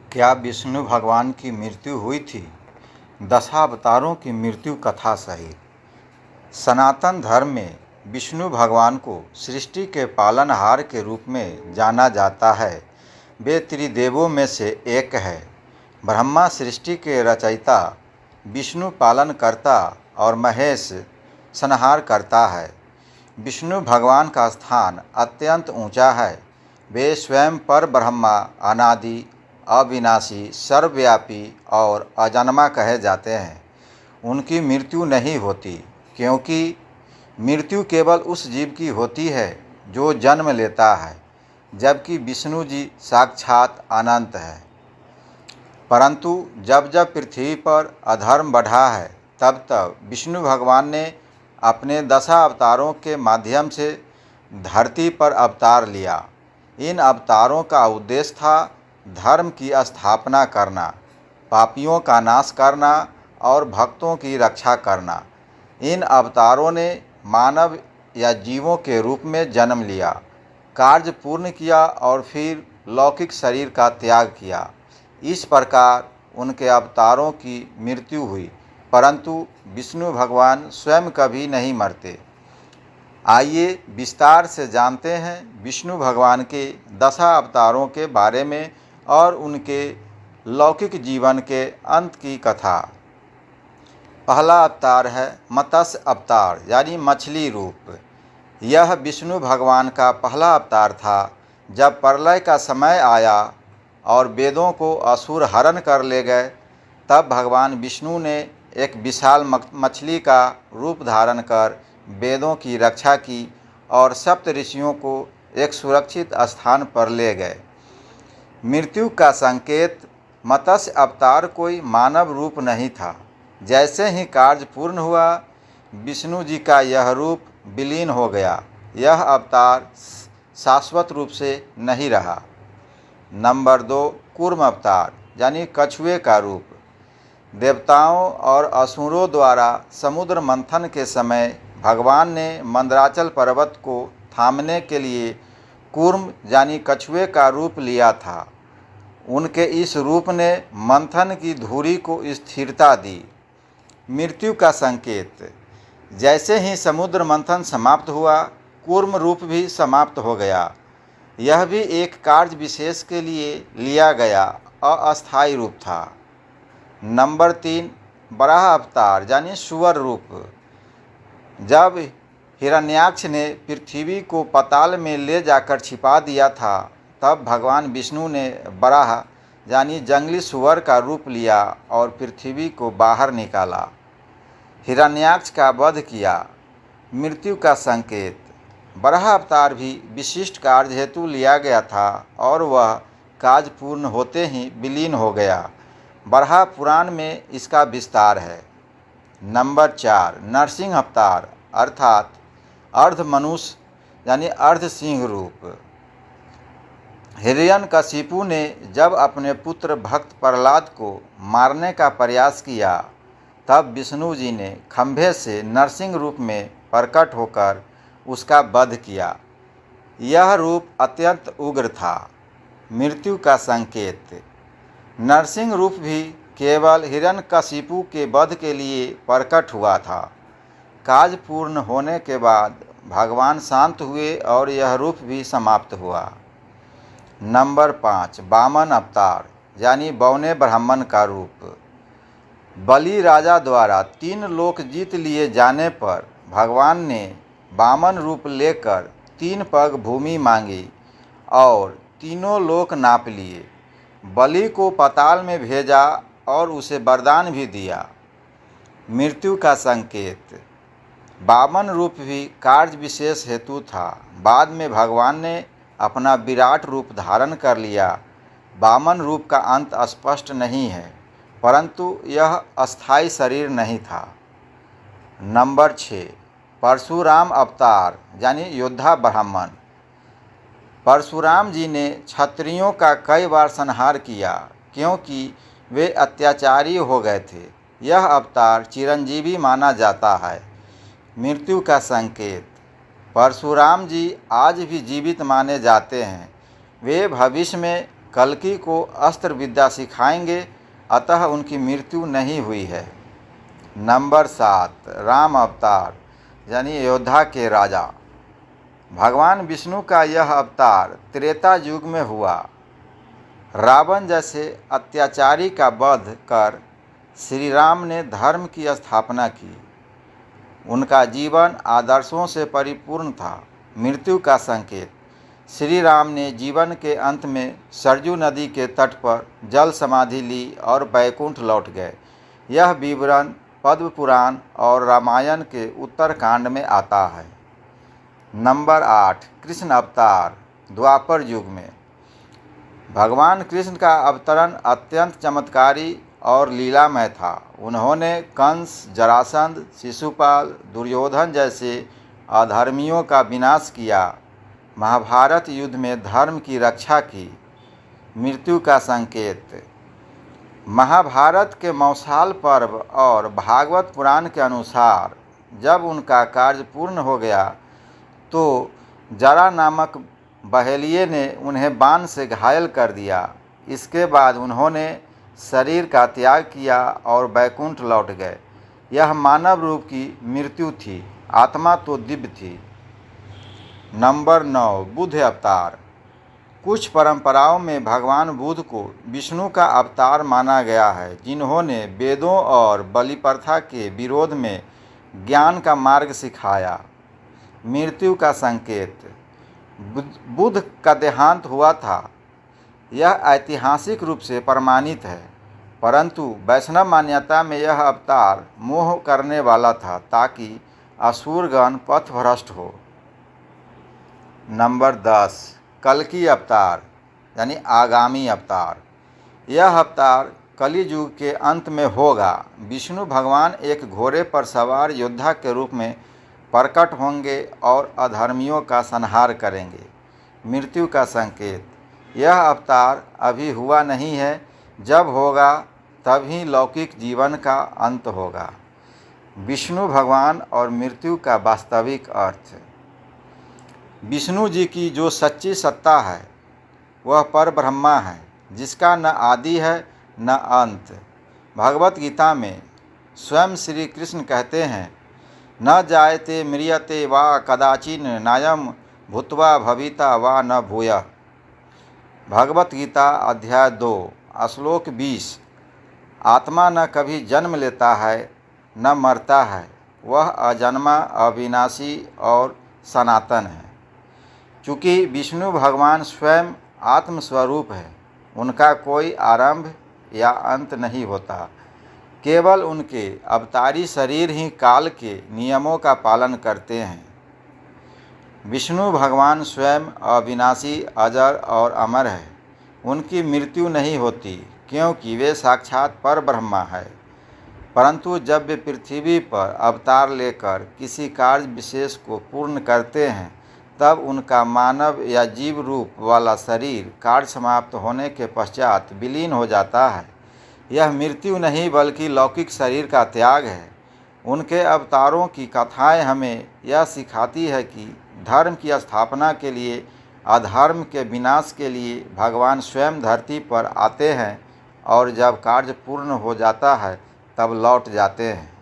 क्या विष्णु भगवान की मृत्यु हुई थी? दशावतारों की मृत्यु कथा सहित। सनातन धर्म में विष्णु भगवान को सृष्टि के पालनहार के रूप में जाना जाता है। वे त्रिदेवों में से एक है। ब्रह्मा सृष्टि के रचयिता, विष्णु पालनकर्ता और महेश संहार करता है। विष्णु भगवान का स्थान अत्यंत ऊंचा है। वे स्वयं पर ब्रह्मा, अनादि, अविनाशी, सर्वव्यापी और अजन्मा कहे जाते हैं। उनकी मृत्यु नहीं होती, क्योंकि मृत्यु केवल उस जीव की होती है जो जन्म लेता है, जबकि विष्णु जी साक्षात अनंत है। परंतु जब जब पृथ्वी पर अधर्म बढ़ा है, तब तब विष्णु भगवान ने अपने दशा अवतारों के माध्यम से धरती पर अवतार लिया। इन अवतारों का उद्देश्य था धर्म की स्थापना करना, पापियों का नाश करना और भक्तों की रक्षा करना। इन अवतारों ने मानव या जीवों के रूप में जन्म लिया, कार्य पूर्ण किया और फिर लौकिक शरीर का त्याग किया। इस प्रकार उनके अवतारों की मृत्यु हुई, परंतु विष्णु भगवान स्वयं कभी नहीं मरते। आइए विस्तार से जानते हैं विष्णु भगवान के दशा अवतारों के बारे में और उनके लौकिक जीवन के अंत की कथा। पहला अवतार है मत्स्य अवतार, यानी मछली रूप। यह विष्णु भगवान का पहला अवतार था। जब प्रलय का समय आया और वेदों को असुर हरण कर ले गए, तब भगवान विष्णु ने एक विशाल मछली का रूप धारण कर वेदों की रक्षा की और सप्त ऋषियों को एक सुरक्षित स्थान पर ले गए। मृत्यु का संकेत। मत्स्य अवतार कोई मानव रूप नहीं था। जैसे ही कार्य पूर्ण हुआ, विष्णु जी का यह रूप विलीन हो गया। यह अवतार शाश्वत रूप से नहीं रहा। नंबर 2, कूर्म अवतार, यानी कछुए का रूप। देवताओं और असुरों द्वारा समुद्र मंथन के समय भगवान ने मंदराचल पर्वत को थामने के लिए कूर्म यानी कछुए का रूप लिया था। उनके इस रूप ने मंथन की धुरी को स्थिरता दी। मृत्यु का संकेत। जैसे ही समुद्र मंथन समाप्त हुआ, कूर्म रूप भी समाप्त हो गया। यह भी एक कार्य विशेष के लिए लिया गया अस्थायी रूप था। नंबर 3, वराह अवतार, यानी सुअर रूप। जब हिरण्याक्ष ने पृथ्वी को पाताल में ले जाकर छिपा दिया था, तब भगवान विष्णु ने वराह यानी जंगली सुअर का रूप लिया और पृथ्वी को बाहर निकाला, हिरण्याक्ष का वध किया। मृत्यु का संकेत। वराह अवतार भी विशिष्ट कार्य हेतु लिया गया था और वह कार्य पूर्ण होते ही विलीन हो गया। वराह पुराण में इसका विस्तार है। नंबर 4, नरसिंह अवतार, अर्थात अर्ध मनुष्य यानी अर्ध सिंह रूप। हिरण्यकशिपु ने जब अपने पुत्र भक्त प्रहलाद को मारने का प्रयास किया, तब विष्णु जी ने खंभे से नरसिंह रूप में प्रकट होकर उसका वध किया। यह रूप अत्यंत उग्र था। मृत्यु का संकेत। नरसिंह रूप भी केवल हिरण्यकशिपु के वध के लिए प्रकट हुआ था। कार्य पूर्ण होने के बाद भगवान शांत हुए और यह रूप भी समाप्त हुआ। नंबर 5, वामन अवतार, यानी बौने ब्राह्मण का रूप। बलि राजा द्वारा 3 लोक जीत लिए जाने पर भगवान ने वामन रूप लेकर 3 पग भूमि मांगी और तीनों लोक नाप लिए। बलि को पाताल में भेजा और उसे वरदान भी दिया। मृत्यु का संकेत। वामन रूप भी कार्य विशेष हेतु था। बाद में भगवान ने अपना विराट रूप धारण कर लिया। वामन रूप का अंत स्पष्ट नहीं है, परंतु यह अस्थायी शरीर नहीं था। नंबर 6, परशुराम अवतार, यानी योद्धा ब्राह्मण। परशुराम जी ने क्षत्रियों का कई बार संहार किया, क्योंकि वे अत्याचारी हो गए थे। यह अवतार चिरंजीवी माना जाता है। मृत्यु का संकेत। परशुराम जी आज भी जीवित माने जाते हैं। वे भविष्य में कल्कि को अस्त्र विद्या सिखाएंगे, अतः उनकी मृत्यु नहीं हुई है। नंबर 7, राम अवतार यानी अयोध्या के राजा। भगवान विष्णु का यह अवतार त्रेता युग में हुआ। रावण जैसे अत्याचारी का वध कर श्री राम ने धर्म की स्थापना की। उनका जीवन आदर्शों से परिपूर्ण था। मृत्यु का संकेत। श्री राम ने जीवन के अंत में सरजू नदी के तट पर जल समाधि ली और बैकुंठ लौट गए। यह विवरण पद्म पुराण और रामायण के उत्तरकांड में आता है। नंबर 8, कृष्ण अवतार द्वापर युग में। भगवान कृष्ण का अवतरण अत्यंत चमत्कारी और लीलामय था। उन्होंने कंस, जरासंध, शिशुपाल, दुर्योधन जैसे अधर्मियों का विनाश किया। महाभारत युद्ध में धर्म की रक्षा की। मृत्यु का संकेत। महाभारत के मौसाल पर्व और भागवत पुराण के अनुसार जब उनका कार्य पूर्ण हो गया तो जरा नामक बहेलिये ने उन्हें बाण से घायल कर दिया। इसके बाद उन्होंने शरीर का त्याग किया और बैकुंठ लौट गए। यह मानव रूप की मृत्यु थी, आत्मा तो दिव्य थी। नंबर 9, बुद्ध अवतार। कुछ परंपराओं में भगवान बुद्ध को विष्णु का अवतार माना गया है, जिन्होंने वेदों और बलि प्रथा के विरोध में ज्ञान का मार्ग सिखाया। मृत्यु का संकेत। बुद्ध का देहांत हुआ था। यह ऐतिहासिक रूप से प्रमाणित है, परंतु वैष्णव मान्यता में यह अवतार मोह करने वाला था ताकि असुरगण पथभ्रष्ट हो। नंबर 10, कल्कि अवतार यानी आगामी अवतार। यह अवतार कलि युग के अंत में होगा। विष्णु भगवान एक घोड़े पर सवार योद्धा के रूप में प्रकट होंगे और अधर्मियों का संहार करेंगे। मृत्यु का संकेत। यह अवतार अभी हुआ नहीं है, जब होगा तभी लौकिक जीवन का अंत होगा। विष्णु भगवान और मृत्यु का वास्तविक अर्थ। विष्णु जी की जो सच्ची सत्ता है वह परब्रह्मा है, जिसका न आदि है न अंत। भगवत गीता में स्वयं श्री कृष्ण कहते हैं, न जायते म्रियते वा कदाचिन नायम भूत्वा भविता वा न भूयः। भगवत गीता अध्याय 2 श्लोक 20। आत्मा न कभी जन्म लेता है न मरता है, वह अजन्मा, अविनाशी और सनातन है। चूँकि विष्णु भगवान स्वयं आत्मस्वरूप है, उनका कोई आरंभ या अंत नहीं होता। केवल उनके अवतारी शरीर ही काल के नियमों का पालन करते हैं। विष्णु भगवान स्वयं अविनाशी, अजर और अमर है। उनकी मृत्यु नहीं होती क्योंकि वे साक्षात परब्रह्मा है। परंतु जब वे पृथ्वी पर अवतार लेकर किसी कार्य विशेष को पूर्ण करते हैं, तब उनका मानव या जीव रूप वाला शरीर कार्य समाप्त होने के पश्चात विलीन हो जाता है। यह मृत्यु नहीं बल्कि लौकिक शरीर का त्याग है। उनके अवतारों की कथाएं हमें यह सिखाती है कि धर्म की स्थापना के लिए, अधर्म के विनाश के लिए भगवान स्वयं धरती पर आते हैं और जब कार्य पूर्ण हो जाता है तब लौट जाते हैं।